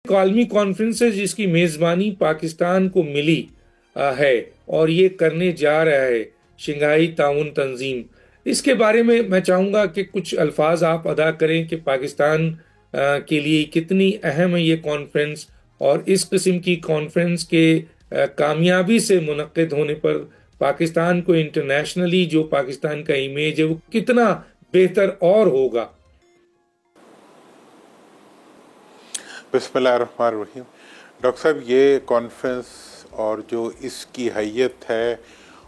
عالمی کانفرنسز جس کی میزبانی پاکستان کو ملی ہے اور یہ کرنے جا رہا ہے شنگھائی تعاون تنظیم، اس کے بارے میں چاہوں گا کہ کچھ الفاظ آپ ادا کریں کہ پاکستان کے لیے کتنی اہم ہے یہ کانفرنس، اور اس قسم کی کانفرنس کے کامیابی سے منعقد ہونے پر پاکستان کو انٹرنیشنلی جو پاکستان کا امیج ہے وہ کتنا بہتر اور ہوگا۔ بسم اللہ الرحمن الرحیم۔ ڈاکٹر صاحب، یہ کانفرنس اور جو اس کی حیت ہے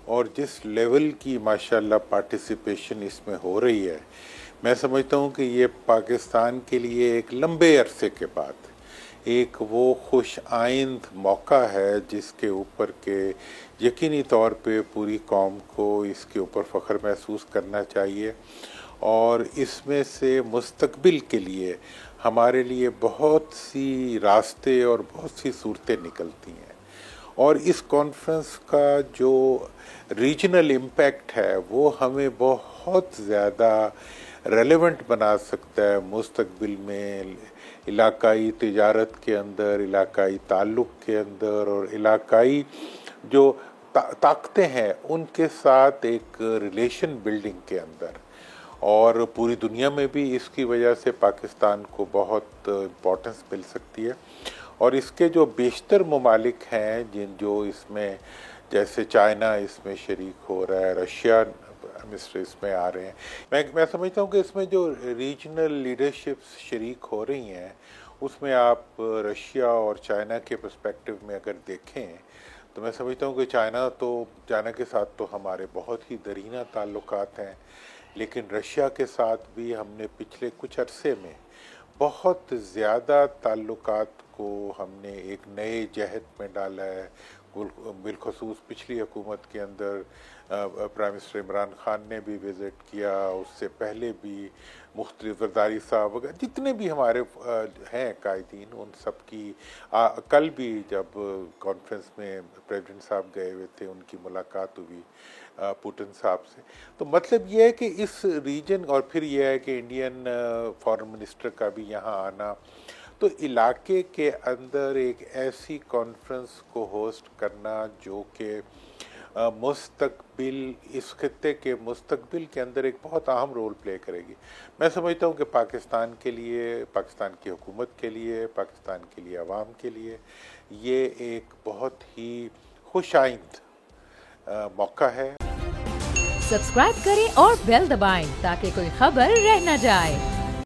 اور جس لیول کی ماشاءاللہ پارٹیسپیشن اس میں ہو رہی ہے، میں سمجھتا ہوں کہ یہ پاکستان کے لیے ایک لمبے عرصے کے بعد ایک وہ خوش آئند موقع ہے جس کے اوپر کہ یقینی طور پہ پوری قوم کو اس کے اوپر فخر محسوس کرنا چاہیے، اور اس میں سے مستقبل کے لیے ہمارے لیے بہت سی راستے اور بہت سی صورتیں نکلتی ہیں، اور اس کانفرنس کا جو ریجنل امپیکٹ ہے وہ ہمیں بہت زیادہ ریلیونٹ بنا سکتا ہے مستقبل میں علاقائی تجارت کے اندر، علاقائی تعلق کے اندر، اور علاقائی جو طاقتیں ہیں ان کے ساتھ ایک ریلیشن بلڈنگ کے اندر، اور پوری دنیا میں بھی اس کی وجہ سے پاکستان کو بہت امپورٹنس مل سکتی ہے۔ اور اس کے جو بیشتر ممالک ہیں جو اس میں، جیسے چائنا اس میں شریک ہو رہا ہے، رشیا مصر اس میں آ رہے ہیں، میں سمجھتا ہوں کہ اس میں جو ریجنل لیڈرشپس شریک ہو رہی ہیں اس میں آپ رشیا اور چائنا کے پرسپیکٹو میں اگر دیکھیں تو میں سمجھتا ہوں کہ چائنا کے ساتھ تو ہمارے بہت ہی دیرینہ تعلقات ہیں، لیکن رشیا کے ساتھ بھی ہم نے پچھلے کچھ عرصے میں بہت زیادہ تعلقات کو ہم نے ایک نئے جہت میں ڈالا ہے، بالخصوص پچھلی حکومت کے اندر پرائم منسٹر عمران خان نے بھی وزٹ کیا، اس سے پہلے بھی مختلف زرداری صاحب وغیرہ جتنے بھی ہمارے ہیں قائدین، ان سب کی کل بھی جب کانفرنس میں پریزیڈنٹ صاحب گئے ہوئے تھے ان کی ملاقات ہوئی پوٹن صاحب سے۔ تو مطلب یہ ہے کہ اس ریجن، اور پھر یہ ہے کہ انڈین فارن منسٹر کا بھی یہاں آنا، تو علاقے کے اندر ایک ایسی کانفرنس کو ہوسٹ کرنا جو کہ مستقبل، اس خطے کے مستقبل کے اندر ایک بہت اہم رول پلے کرے گی۔ میں سمجھتا ہوں کہ پاکستان کے لیے، پاکستان کی حکومت کے لیے، پاکستان کے لیے عوام کے لیے یہ ایک بہت ہی خوش آئند موقع ہے۔ سبسکرائب کریں اور بیل دبائیں تاکہ کوئی خبر رہ نہ جائے۔